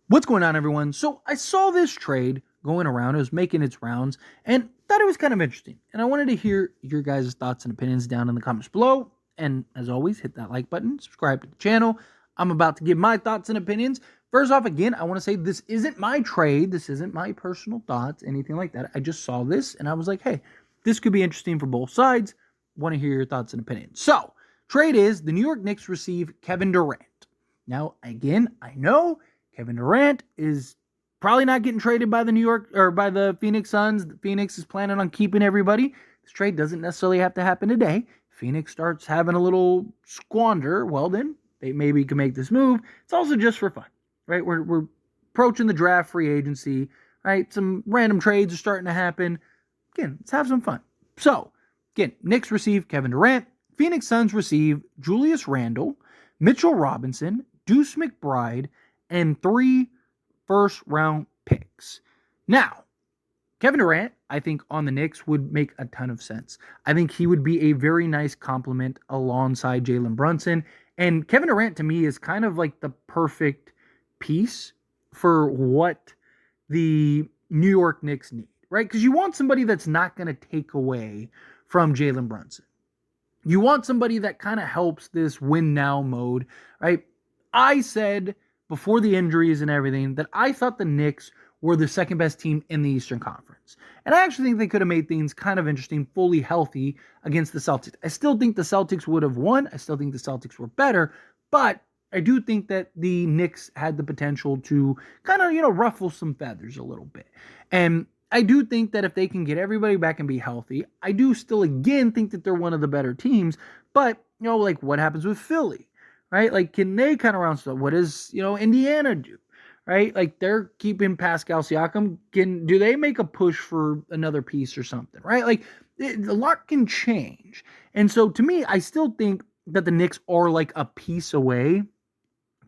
What's going on, everyone? So I saw this trade going around. It was making its rounds and thought it was kind of interesting. And I wanted to hear your guys' thoughts and opinions down in the comments below. And as always, hit that like button, subscribe to the channel. I'm about to give my thoughts and opinions. First off, again, I want to say this isn't my trade. This isn't my personal thoughts, anything like that. I just saw this and I was like, hey, this could be interesting for both sides. Want to hear your thoughts and opinions. So, trade is the New York Knicks receive Kevin Durant. Now, again, I know Kevin Durant is probably not getting traded by the New York or by the Phoenix Suns. Phoenix is planning on keeping everybody. This trade doesn't necessarily have to happen today. Phoenix starts having a little squander, well then they maybe can make this move. It's also just for fun, right? We're approaching the draft, free agency, right? Some random trades are starting to happen. Again, let's have some fun. So, again, Knicks receive Kevin Durant. Phoenix Suns receive Julius Randle, Mitchell Robinson, Deuce McBride, and 3 first-round picks. Now, Kevin Durant, I think, on the Knicks would make a ton of sense. I think he would be a very nice complement alongside Jalen Brunson. And Kevin Durant, to me, is kind of like the perfect piece for what the New York Knicks need, right? Because you want somebody that's not going to take away from Jalen Brunson. You want somebody that kind of helps this win now mode, right? I said before the injuries and everything that I thought the Knicks were the second best team in the Eastern Conference. And I actually think they could have made things kind of interesting, fully healthy against the Celtics. I still think the Celtics would have won. I still think the Celtics were better, but I do think that the Knicks had the potential to kind of, ruffle some feathers a little bit. And I do think that if they can get everybody back and be healthy, I do still again think that they're one of the better teams. But, like what happens with Philly, right? Like, can they kind of round stuff? What does, Indiana do, right? Like, they're keeping Pascal Siakam. Do they make a push for another piece or something, right? Like, a lot can change. And so to me, I still think that the Knicks are like a piece away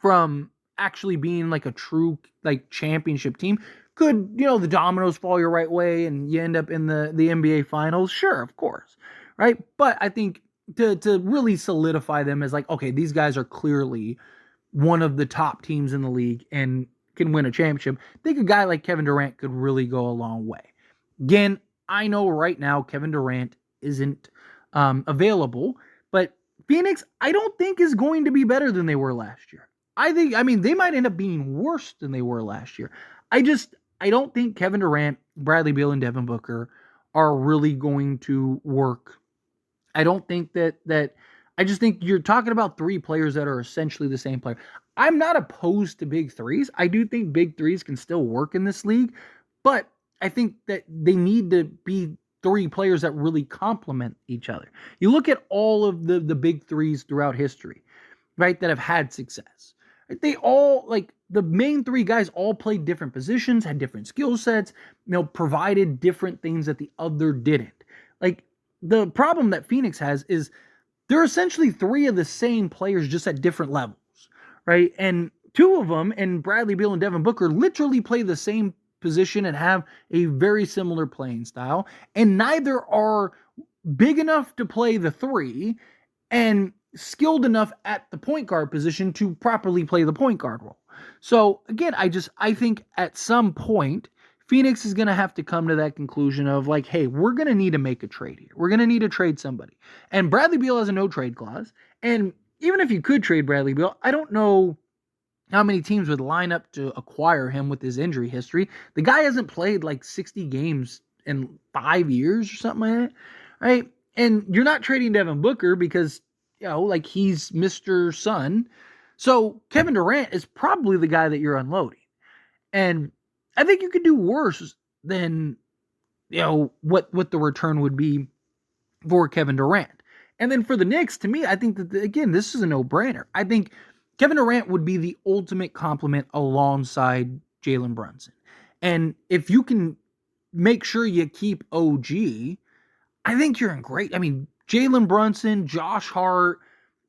from actually being like a true like championship team. Could, the dominoes fall your right way and you end up in the NBA finals? Sure, of course, right? But I think to really solidify them as like, okay, these guys are clearly one of the top teams in the league and can win a championship, I think a guy like Kevin Durant could really go a long way. Again, I know right now Kevin Durant isn't available, but Phoenix, I don't think is going to be better than they were last year. I mean, they might end up being worse than they were last year. I don't think Kevin Durant, Bradley Beal, and Devin Booker are really going to work. I don't think that I just think you're talking about 3 players that are essentially the same player. I'm not opposed to big threes. I do think big threes can still work in this league, but I think that they need to be 3 players that really complement each other. You look at all of the big threes throughout history, right, that have had success. They all, like, the main 3 guys all played different positions, had different skill sets, provided different things that the other didn't. Like, the problem that Phoenix has is they're essentially 3 of the same players just at different levels, right? And 2 of them, and Bradley Beal and Devin Booker, literally play the same position and have a very similar playing style, and neither are big enough to play the 3 and skilled enough at the point guard position to properly play the point guard role. So again, I think at some point Phoenix is going to have to come to that conclusion of like, hey, we're going to need to make a trade here. We're going to need to trade somebody. And Bradley Beal has a no trade clause. And even if you could trade Bradley Beal, I don't know how many teams would line up to acquire him with his injury history. The guy hasn't played like 60 games in 5 years or something like that, right? And you're not trading Devin Booker because, like he's Mr. Sun. So Kevin Durant is probably the guy that you're unloading. And I think you could do worse than, what the return would be for Kevin Durant. And then for the Knicks, to me, I think that, again, this is a no-brainer. I think Kevin Durant would be the ultimate complement alongside Jalen Brunson. And if you can make sure you keep OG, I think you're in great. I mean, Jalen Brunson, Josh Hart,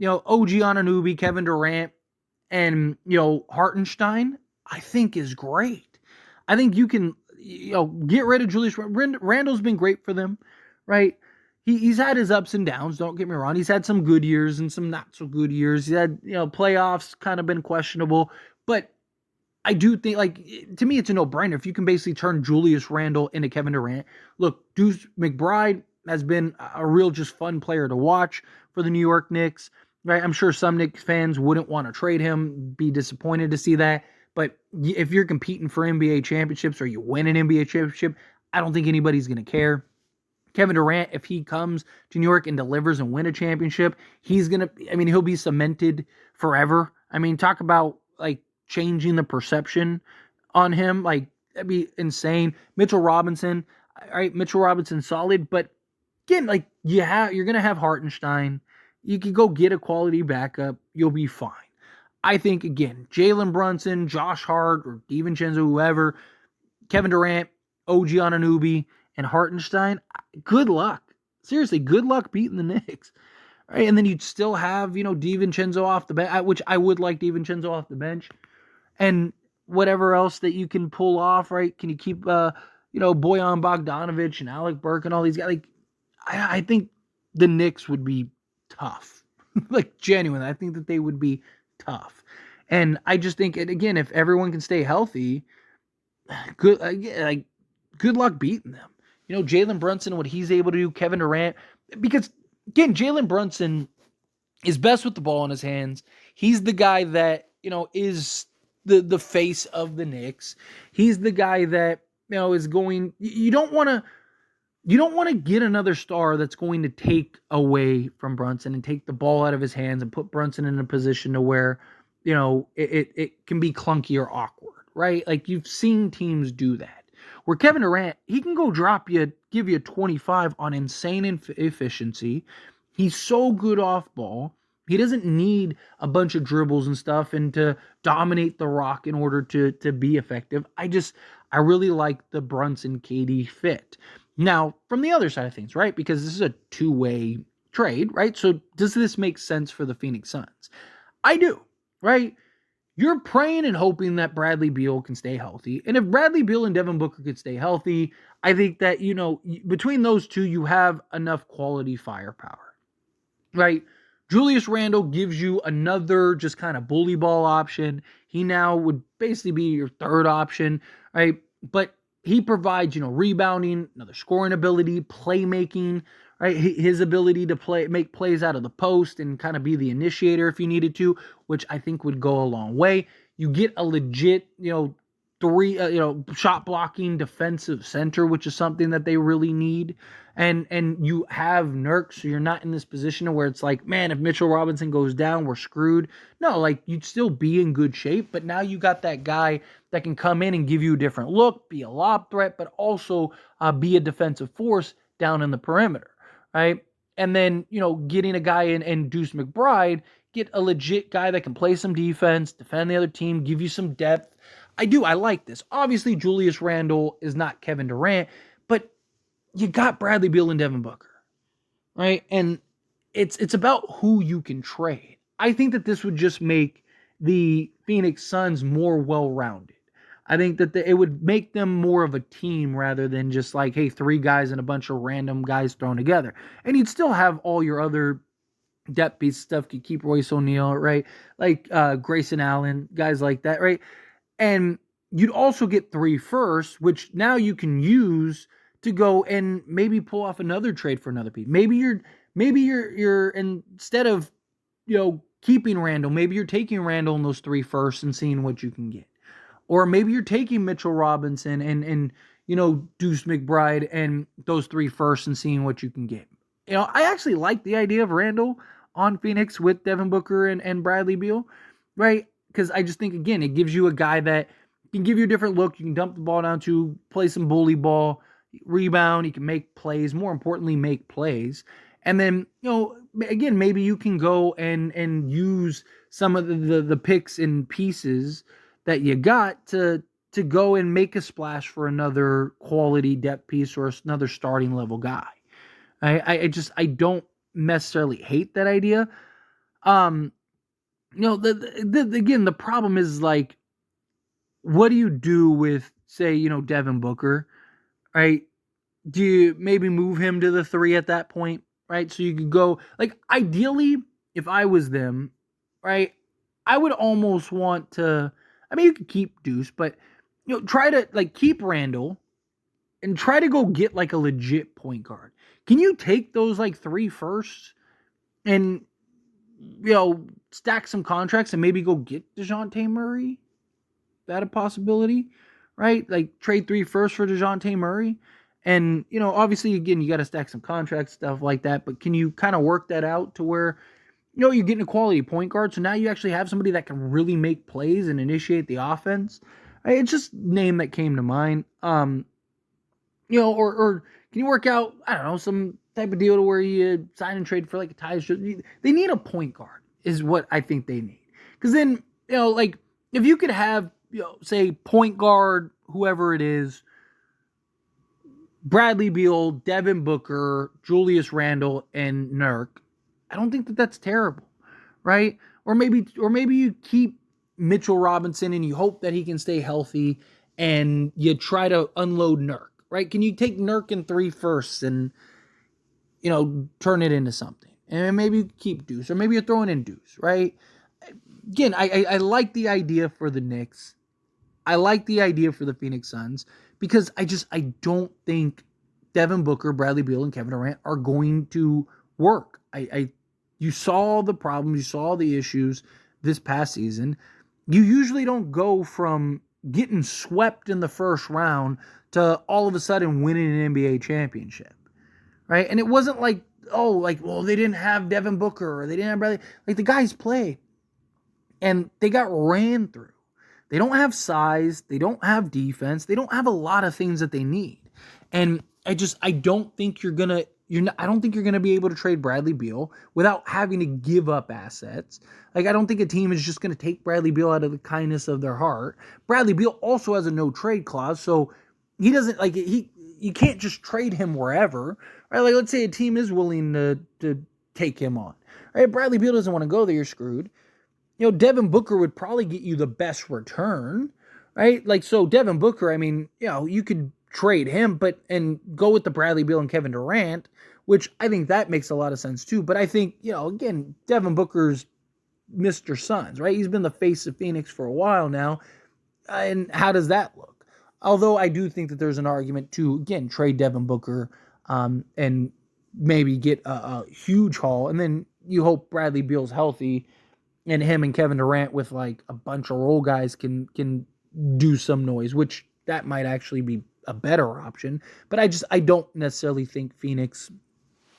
OG Anunoby, Kevin Durant, and, Hartenstein, I think is great. I think you can, get rid of Julius Randle. Randle's been great for them, right? He's had his ups and downs, don't get me wrong. He's had some good years and some not so good years. He had, playoffs kind of been questionable, but I do think, like, to me, it's a no-brainer. If you can basically turn Julius Randle into Kevin Durant. Look, Deuce McBride has been a real just fun player to watch for the New York Knicks, right? I'm sure some Knicks fans wouldn't want to trade him, be disappointed to see that. But if you're competing for NBA championships or you win an NBA championship, I don't think anybody's going to care. Kevin Durant, if he comes to New York and delivers and win a championship, he'll be cemented forever. I mean, talk about like changing the perception on him. Like, that'd be insane. Mitchell Robinson, all right, Mitchell Robinson solid, but again, like you're gonna have Hartenstein. You can go get a quality backup. You'll be fine. I think again, Jalen Brunson, Josh Hart, or DiVincenzo, whoever, Kevin Durant, OG Anunoby, and Hartenstein, good luck. Seriously, good luck beating the Knicks. Right? And then you'd still have, DiVincenzo off the bench, which I would like DiVincenzo off the bench. And whatever else that you can pull off, right? Can you keep, Boyan Bogdanovic and Alec Burke and all these guys? Like, I think the Knicks would be tough. Like, genuinely, I think that they would be tough. And I just think, again, if everyone can stay healthy, good luck beating them. Jalen Brunson, what he's able to do, Kevin Durant, because again, Jalen Brunson is best with the ball in his hands. He's the guy that, is the face of the Knicks. He's the guy that, is going, you don't want to get another star that's going to take away from Brunson and take the ball out of his hands and put Brunson in a position to where, it can be clunky or awkward, right? Like, you've seen teams do that. Where Kevin Durant, he can go give you 25 on insane efficiency. He's so good off ball. He doesn't need a bunch of dribbles and stuff and to dominate the rock in order to be effective. I really like the Brunson KD fit. Now, from the other side of things, right? Because this is a two-way trade, right? So does this make sense for the Phoenix Suns? I do, right? You're praying and hoping that Bradley Beal can stay healthy. And if Bradley Beal and Devin Booker could stay healthy, I think that, between those two, you have enough quality firepower, right? Julius Randle gives you another just kind of bully ball option. He now would basically be your third option, right? But he provides, rebounding, another scoring ability, playmaking, right? His ability to make plays out of the post and kind of be the initiator if you needed to, which I think would go a long way. You get a legit, shot blocking defensive center, which is something that they really need. And you have Nurk, so you're not in this position where it's like, man, if Mitchell Robinson goes down, we're screwed. No, like, you'd still be in good shape, but now you got that guy that can come in and give you a different look, be a lob threat, but also be a defensive force down in the perimeter, right? And then, getting a guy in Deuce McBride, get a legit guy that can play some defense, defend the other team, give you some depth. I like this. Obviously, Julius Randle is not Kevin Durant, but you got Bradley Beal and Devin Booker, right? And it's about who you can trade. I think that this would just make the Phoenix Suns more well-rounded. I think that it would make them more of a team rather than just like, hey, three guys and a bunch of random guys thrown together. And you'd still have all your other depth piece stuff. You keep Royce O'Neal, right? Like Grayson Allen, guys like that, right? And you'd also get 3 firsts, which now you can use to go and maybe pull off another trade for another piece. Maybe you're instead of keeping Randle, maybe you're taking Randle in those 3 firsts and seeing what you can get. Or maybe you're taking Mitchell Robinson and Deuce McBride and those 3 firsts and seeing what you can get. I actually like the idea of Randle on Phoenix with Devin Booker and Bradley Beal, right? Because I just think, again, it gives you a guy that can give you a different look. You can dump the ball down to, play some bully ball, rebound. He can make plays. More importantly, make plays. And then, again, maybe you can go and use some of the picks and pieces that you got to go and make a splash for another quality depth piece or another starting level guy. I don't necessarily hate that idea. Again, the problem is, like, what do you do with, say, Devin Booker, right? Do you maybe move him to the 3 at that point, right? So you could go, like, ideally, if I was them, right, I would almost want to, I mean, you could keep Deuce, but try to keep Randle and try to go get a legit point guard. Can you take those 3 firsts and stack some contracts and maybe go get DeJounte Murray? Is that a possibility? Right? Trade 3 firsts for DeJounte Murray. And, obviously, again, you got to stack some contracts, stuff like that. But can you kind of work that out to where, you're getting a quality point guard. So now you actually have somebody that can really make plays and initiate the offense. Right? It's just a name that came to mind. Or can you work out, I don't know, some type of deal to where you sign and trade for a Tyus? They need a point guard is what I think they need. Because then, if you could have, say, point guard, whoever it is, Bradley Beal, Devin Booker, Julius Randle, and Nurk, I don't think that's terrible, right? Or maybe you keep Mitchell Robinson and you hope that he can stay healthy and you try to unload Nurk, right? Can you take Nurk in 3 firsts and, turn it into something? And maybe you keep Deuce, or maybe you're throwing in Deuce, right? Again, I like the idea for the Knicks. I like the idea for the Phoenix Suns because I don't think Devin Booker, Bradley Beal, and Kevin Durant are going to work. You saw the problems, you saw the issues this past season. You usually don't go from getting swept in the first round to all of a sudden winning an NBA championship, right? And it wasn't well, they didn't have Devin Booker or they didn't have Bradley. The guys played and they got ran through. They don't have size. They don't have defense. They don't have a lot of things that they need. And I don't think you're going to be able to trade Bradley Beal without having to give up assets. I don't think a team is just going to take Bradley Beal out of the kindness of their heart. Bradley Beal also has a no trade clause, so he doesn't you can't just trade him wherever. Right? Let's say a team is willing to take him on. Right? Bradley Beal doesn't want to go there, you're screwed. Devin Booker would probably get you the best return, right? So Devin Booker, I mean, you could trade him, and go with the Bradley Beal and Kevin Durant, which I think that makes a lot of sense too. But I think, again, Devin Booker's Mr. Suns, right? He's been the face of Phoenix for a while now. And how does that look? Although I do think that there's an argument to, again, trade Devin Booker and maybe get a huge haul. And then you hope Bradley Beal's healthy and him and Kevin Durant with a bunch of role guys can do some noise, which that might actually be a better option. But I don't necessarily think Phoenix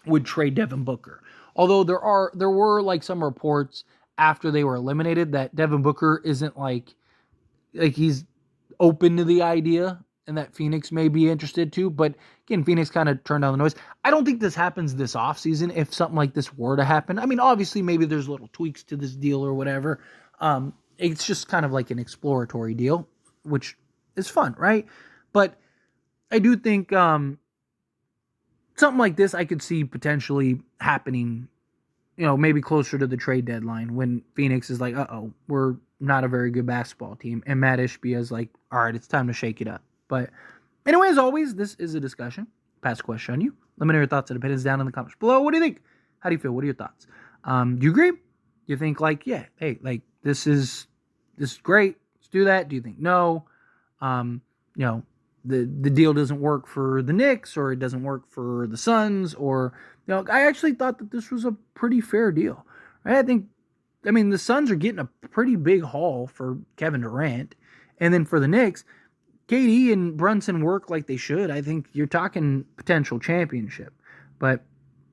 would trade Devin Booker. Although there were some reports after they were eliminated that Devin Booker isn't he's open to the idea and that Phoenix may be interested too. But again, Phoenix kind of turned down the noise. I don't think this happens this offseason if something like this were to happen. I mean, obviously, maybe there's little tweaks to this deal or whatever. It's just kind of an exploratory deal, which is fun, right? But I do think something like this I could see potentially happening, maybe closer to the trade deadline when Phoenix is we're not a very good basketball team. And Matt Ishbia is all right, it's time to shake it up. But anyway, as always, this is a discussion. Pass a question on you. Let me know your thoughts and opinions down in the comments below. What do you think? How do you feel? What are your thoughts? Do you agree? Do you think yeah, hey, this is great. Let's do that. Do you think no? The deal doesn't work for the Knicks or it doesn't work for the Suns or I actually thought that this was a pretty fair deal. Right? I mean the Suns are getting a pretty big haul for Kevin Durant, and then for the Knicks, KD and Brunson work like they should. I think you're talking potential championship. But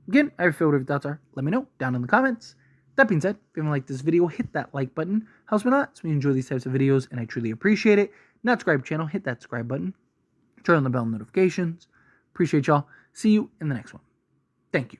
again, I feel what your thoughts are. Let me know down in the comments. That being said, if you like this video, hit that like button. Helps me a lot. So we enjoy these types of videos, and I truly appreciate it. Not subscribe channel, hit that subscribe button. Turn on the bell notifications. Appreciate y'all. See you in the next one. Thank you.